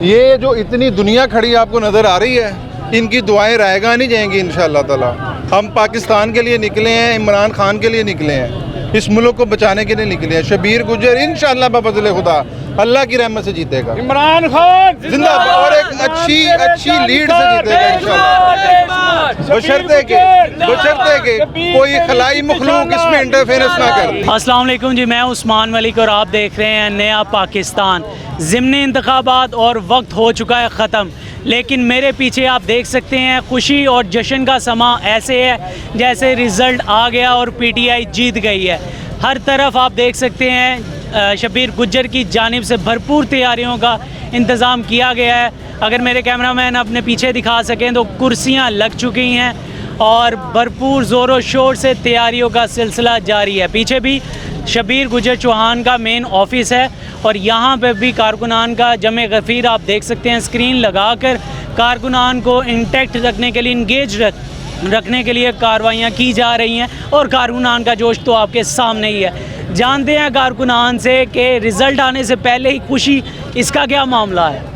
ये जो इतनी दुनिया खड़ी आपको नज़र आ रही है, इनकी दुआएं रायगा नहीं जाएंगी इंशाअल्लाह ताला। हम पाकिस्तान के लिए निकले हैं, इमरान खान के लिए निकले हैं, इस मुल्क को बचाने के लिए निकले हैं। शबीर गुजर इंशाअल्लाह बफज़ल खुदा अल्लाह की रहमत से जीतेगा। इमरान खान जिंदाबाद और एक अच्छी लीड से जीतेगा इंशाअल्लाह, बशर्ते के कोई खलाई मखलूक इसमें इंटरफेरेंस ना करे। अस्सलाम वालेकुम जी, मैं उस्मान मलिक और आप देख रहे हैं नया पाकिस्तान। ज़िमनी इंतखाबात और वक्त हो चुका है ख़त्म, लेकिन मेरे पीछे आप देख सकते हैं खुशी और जश्न का समा ऐसे है जैसे रिज़ल्ट आ गया और PTI जीत गई है। हर तरफ आप देख सकते हैं शबीर गुज्जर की जानिब से भरपूर तैयारियों का इंतज़ाम किया गया है। अगर मेरे कैमरामैन अपने पीछे दिखा सकें तो कुर्सियां लग चुकी हैं और भरपूर ज़ोर शोर से तैयारियों का सिलसिला जारी है। पीछे भी शबीर गुज्जर चौहान का मेन ऑफिस है और यहाँ पे भी कारकुनान का जमे गफ़ीर आप देख सकते हैं। स्क्रीन लगाकर कारकुनान को इंटैक्ट रखने के लिए, इंगेज रखने के लिए कार्रवाइयाँ की जा रही हैं और कारकुनान का जोश तो आपके सामने ही है। जानते हैं कारकुनान से कि रिज़ल्ट आने से पहले ही खुशी, इसका क्या मामला है?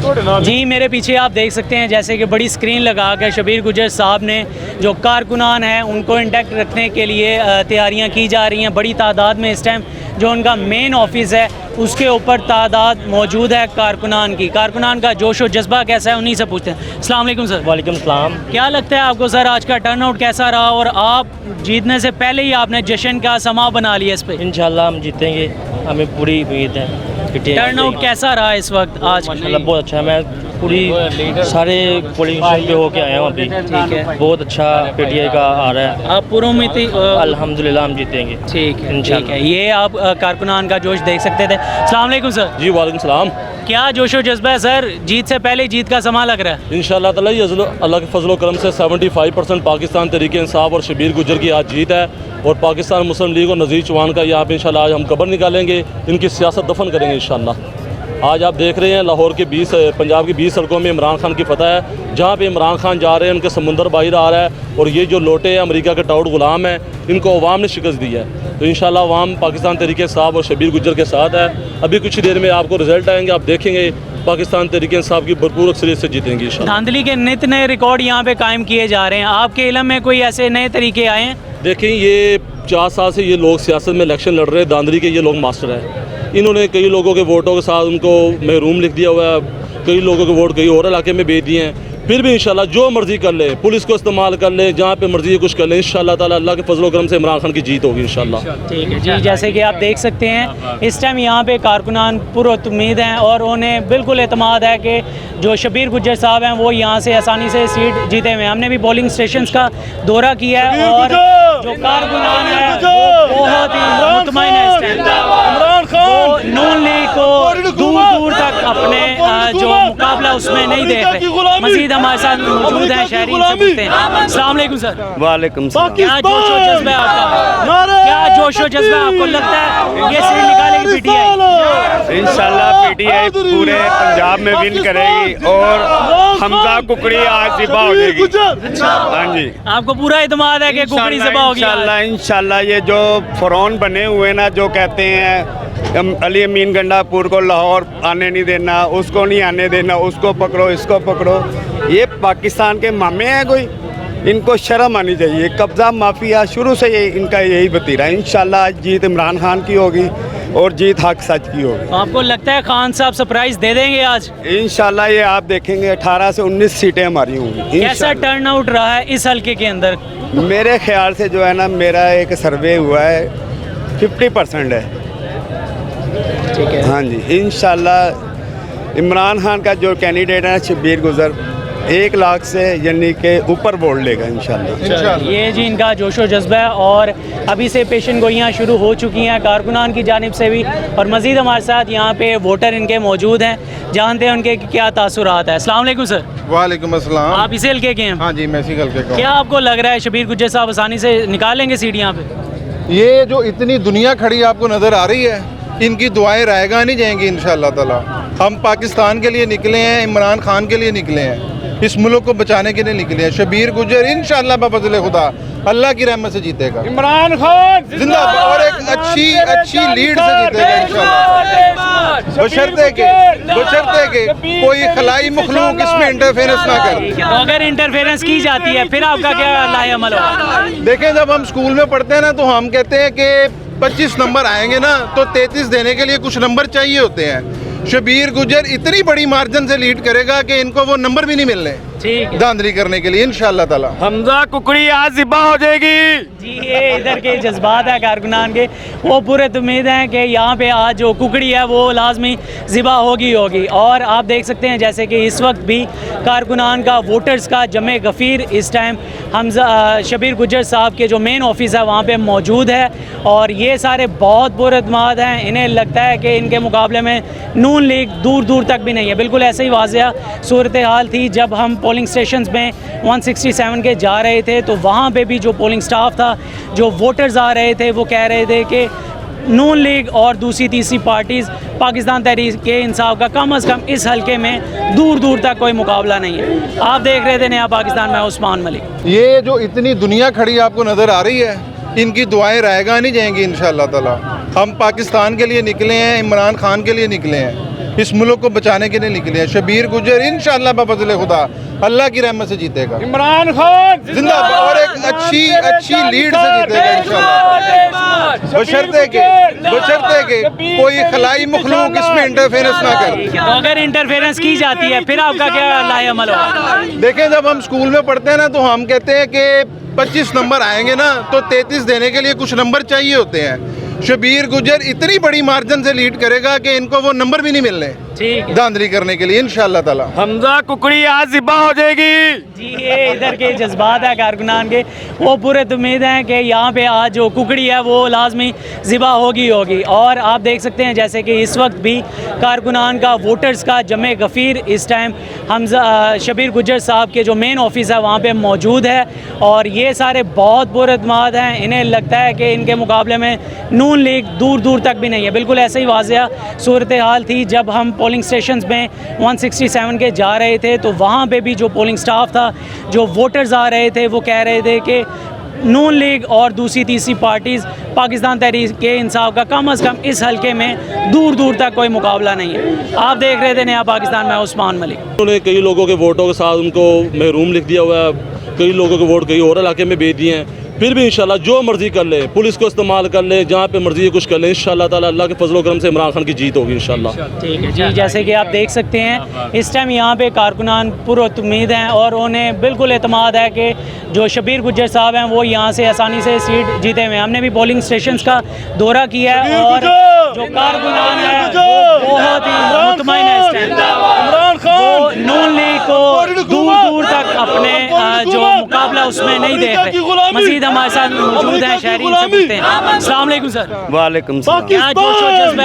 जी मेरे पीछे आप देख सकते हैं जैसे कि बड़ी स्क्रीन लगा कर शबीर गुज्जर साहब ने जो कारकुनान हैं उनको इंटैक्ट रखने के लिए तैयारियां की जा रही हैं। बड़ी तादाद में इस टाइम जो उनका मेन ऑफिस है उसके ऊपर तादाद मौजूद है कारकुनान का जोश और जज्बा कैसा है, उन्हीं से पूछते हैं। अस्सलाम वालेकुम सर। वालेकुम सलाम। क्या लगता है आपको सर आज का टर्नआउट कैसा रहा और आप जीतने से पहले ही आपने जश्न का समा बना लिया इस पर? इंशाल्लाह हम जीतेंगे, हमें पूरी उम्मीद है। टर्नआउट कैसा रहा इस वक्त आज? माशाल्लाह बहुत अच्छा है। मैं पूरी सारे पोलिंग स्टेशन पे होके आया हूँ अभी। ठीक है, बहुत अच्छा PTI का आ रहा है। आप पूरी उम्मीद थी? अल्हम्दुलिल्लाह हम जीतेंगे। ठीक है। ये आप कारकुनान का जोश देख सकते थे। अस्सलाम वालेकुम सर। जी वालेकुम सलाम। क्या जोशो जज्बा है सर? जीत से पहले जीत का समा लग रहा है इंशाअल्लाह ताला अल्लाह के फजल करम से 75% पाकिस्तान तहरीक इंसाफ और शबीर गुज्जर की आज जीत है और पाकिस्तान मुस्लिम लीग और नज़ीर चौहान का यहाँ पे इंशाअल्लाह आज हम कब्र निकालेंगे, इनकी सियासत दफन करेंगे इंशाअल्लाह। आज आप देख रहे हैं लाहौर के पंजाब की 20 सड़कों में इमरान खान की फतह है। जहाँ पे इमरान खान जा रहे हैं उनके समुंदर बाहर आ रहा है और ये जो लोटे हैं अमेरिका के टाउट गुलाम हैं, इनको अवाम ने शिकस्त दी है। तो इंशाअल्लाह अवाम पाकिस्तान तहरीक इंसाफ और शबीर गुज्जर के साथ है। अभी कुछ देर में आपको रिजल्ट आएंगे, आप देखेंगे पाकिस्तान तहरीक इंसाफ की भरपूर अक्सरियत से जीतेंगे इंशाअल्लाह। धांधली के नित नए रिकॉर्ड यहाँ पे कायम किए जा रहे हैं। आपके इल्म में कोई ऐसे नए तरीके आए हैं? देखें, ये 4 साल से ये लोग सियासत में इलेक्शन लड़ रहे हैं, धांधली के ये लोग मास्टर हैं। इन्होंने कई लोगों के वोटों के साथ उनको महरूम लिख दिया हुआ है, कई लोगों के वोट कई और इलाके में भेज दिए हैं। फिर भी इंशाल्लाह जो मर्जी कर ले, पुलिस को इस्तेमाल कर ले, जहाँ पे मर्जी कुछ कर ले, इंशाल्लाह ताला अल्लाह के फजल करम से इमरान खान की जीत होगी इंशाल्लाह। ठीक है जी, जैसे कि आप देख सकते हैं इस टाइम यहाँ पे कारकुनान पुरुम्मीद हैं और उन्हें बिल्कुल एतमाद है कि जो शबीर गुज्जर साहब हैं वो यहाँ से आसानी से सीट जीते हुए हैं। हमने भी पोलिंग स्टेशन का दौरा किया है और जो कारकुनान है वो बहुत ही मुतमईन है। नून लीग को दूर दूर तक अपने जो मुकाबला उसमें नहीं देख रहे। मजीद हमारे साथ मौजूद हैं शहरी, से पूछते हैं। अस्सलाम वालेकुम सर। वालेकुम सलाम। क्या जोश और जज्बा है आपका? क्या जोश और जज्बा आपको लगता है ये सीट निकालेगी PTI? इंशाल्लाह PTI पूरे पंजाब में विन करेगी और हमजा कुकड़ी आज ज़िबा हो जाएगी। हाँ जी, आपको पूरा इत्मीनान है कि कुकड़ी ज़िबा होगी? इंशाल्लाह ये जो फ़रौन बने हुए ना, जो कहते हैं अली अमीन गंडापुर को लाहौर आने नहीं देना, उसको नहीं आने देना, उसको पकड़ो इसको पकड़ो, ये पाकिस्तान के मामे हैं कोई? इनको शर्म आनी चाहिए। कब्ज़ा माफिया शुरू से ये इनका यही बतीरा है। इंशाल्लाह आज जीत इमरान खान की होगी और जीत हक सच की होगी। आपको लगता है खान साहब सरप्राइज दे देंगे आज? इंशाल्लाह ये आप देखेंगे 18 से 19 सीटें हमारी होंगी। कैसा टर्न आउट रहा है इस हल्के के अंदर? मेरे ख्याल से जो है ना, मेरा एक सर्वे हुआ है 50% है। ठीक है। हाँ जी, इंशाल्लाह इमरान खान का जो कैंडिडेट है शबीर गुजर 1 लाख से यानी के ऊपर वोट लेगा इंशाल्लाह। ये जी इनका जोशो जज्बा है और अभी से पेशन गोइयाँ शुरू हो चुकी हैं कारकुनान की जानिब से भी और मज़ीद हमारे साथ यहाँ पे वोटर इनके मौजूद हैं, जानते हैं उनके क्या तासुरात है। अस्सलाम वालेकुम सर। वालेकुम अस्सलाम। आप इसी हल्के के हैं? हाँ जी, मैं इसी हल्के का हूँ। क्या आपको लग रहा है शबीर गुज्जर साहब आसानी से निकालेंगे सीट यहाँ पे? ये जो इतनी दुनिया खड़ी आपको नज़र आ रही है, इनकी दुआएं रायगा नहीं जाएंगी इंशाअल्लाह ताला। हम पाकिस्तान के लिए निकले हैं, इमरान खान के लिए निकले हैं, इस मुल्क को बचाने के लिए निकले हैं। शबीर गुज्जर इंशाअल्लाह बफज़ल खुदा अल्लाह की रहमत से जीतेगा। इमरान खान जिंदाबाद और एक अच्छी लीड से जीतेगा इंशाल्लाह, बशर्ते के कोई खलाई मखलूक इसमें इंटरफेरेंस ना करे। तो अगर इंटरफेरेंस की जाती है फिर आपका क्या लाए अमल होगा? देखें, जब हम स्कूल में पढ़ते हैं ना तो हम कहते हैं कि 25 नंबर आएंगे ना तो 33 देने के लिए कुछ नंबर चाहिए होते हैं। शबीर गुजर इतनी बड़ी मार्जिन से लीड करेगा कि इनको वो नंबर भी नहीं मिलने ठीक है। धांधली करने के लिए इंशाल्लाह ताला। हमजा कुकड़ी आज ज़िबा हो जाएगी। जी, ये इधर के जज्बात है कारकुनान के, वो पूरे उम्मीद हैं कि यहाँ पे आज जो कुकड़ी है वो लाजमी ज़िबा होगी। और आप देख सकते हैं जैसे कि इस वक्त भी कारकुनान का वोटर्स का जमे गफ़ीर इस टाइम हमजा शबीर गुजर साहब के जो मेन ऑफिस है वहाँ पे मौजूद है। और ये सारे बहुत पुरअतमाद हैं, इन्हें लगता है कि इनके मुकाबले में नून लीग दूर दूर तक भी नहीं है। बिल्कुल ऐसे ही वाज़िया सूरत हाल थी जब हम पोलिंग स्टेशंस में 167 के जा रहे थे तो वहाँ पे भी जो पोलिंग स्टाफ था, जो वोटर्स आ रहे थे, वो कह रहे थे कि नून लीग और दूसरी तीसरी पार्टीज़ पाकिस्तान तहरीक इंसाफ का कम अज़ कम इस हलके में दूर दूर तक कोई मुकाबला नहीं है। आप देख रहे थे नया पाकिस्तान में उस्मान मलिक। ये जो इतनी दुनिया खड़ी आपको नज़र आ रही है, इनकी दुआएं रायगा नहीं जाएंगी इंशाल्लाह ताला। हम पाकिस्तान के लिए निकले हैं, इमरान खान के लिए निकले हैं, इस मुल्क को बचाने के लिए निकले हैं। शबीर गुजर इंशाल्लाह बफज़ल खुदा अल्लाह की रहमत से जीतेगा। इमरान खान जिंदाबाद और एक अच्छी लीड से जीतेगा इंशाल्लाह, बशर्ते के कोई खलाई मखलूक इसमें इंटरफेरेंस ना करे। तो अगर इंटरफेरेंस की जाती है फिर आपका क्या लाए अमल होगा? देखें, जब हम स्कूल में पढ़ते हैं ना तो हम कहते हैं कि 25 नंबर आएंगे ना तो 33 देने के लिए कुछ नंबर चाहिए होते हैं। शबीर गुजर इतनी बड़ी मार्जिन से लीड करेगा कि इनको वो नंबर भी नहीं मिलने ठीक है। धांधली करने के लिए इंशाल्लाह ताला। हमजा कुकड़ी आज ज़िबा हो जाएगी। जी, ये इधर के जज्बात है कारकुनान के, वो पूरे उम्मीद हैं कि यहाँ पे आज जो कुकड़ी है वो लाजमी ज़िबा होगी। और आप देख सकते हैं जैसे कि इस वक्त भी कारकुनान का वोटर्स का जमे गफ़ीर इस टाइम हमजा शबीर गुजर साहब के जो मेन ऑफिस है वहाँ पे मौजूद है। और ये सारे बहुत पुरअतमाद हैं, इन्हें लगता है कि इनके मुकाबले में नून लीग दूर दूर तक भी नहीं है। बिल्कुल ऐसे ही वाज़िया सूरत हाल थी जब हम पोलिंग स्टेशंस में 167 के जा रहे थे तो वहाँ पे भी जो पोलिंग स्टाफ था, जो वोटर्स आ रहे थे, वो कह रहे थे कि नून लीग और दूसरी तीसरी पार्टीज़ पाकिस्तान तहरीक इंसाफ का कम अज़ कम इस हलके में दूर दूर तक कोई मुकाबला नहीं है। आप देख रहे थे नया पाकिस्तान में उस्मान मलिक। उन्होंने कई लोगों के वोटों के साथ उनको महरूम लिख दिया हुआ है, कई लोगों के वोट कई और इलाके में भेज दिए हैं। फिर भी इंशाल्लाह जो मर्जी कर ले, पुलिस को इस्तेमाल कर ले, जहाँ पे मर्जी कुछ कर ले, इंशाल्लाह ताला अल्लाह के फजल करम से इमरान खान की जीत होगी इंशाल्लाह। ठीक है जी, जैसे कि आप देख सकते हैं इस टाइम यहाँ पे कारकुनान पुरउम्मीद हैं और उन्हें बिल्कुल एतमाद है कि जो शबीर गुजर साहब हैं वो यहाँ से आसानी से सीट जीते हुए। हमने भी पोलिंग स्टेशंस का दौरा किया है और जो कारकुनान है वो बहुत ही मुतमईन है इस टाइम, वो नून लीग को दूर दूर तक अपने जो मुकाबला उसमें नहीं देख रहे। मजीद हमारे साथ मौजूद हैं शहरी, इनसे पूछते हैं। अस्सलाम वालेकुम सर। वालेकुम सलाम। क्या जोश और जज्बा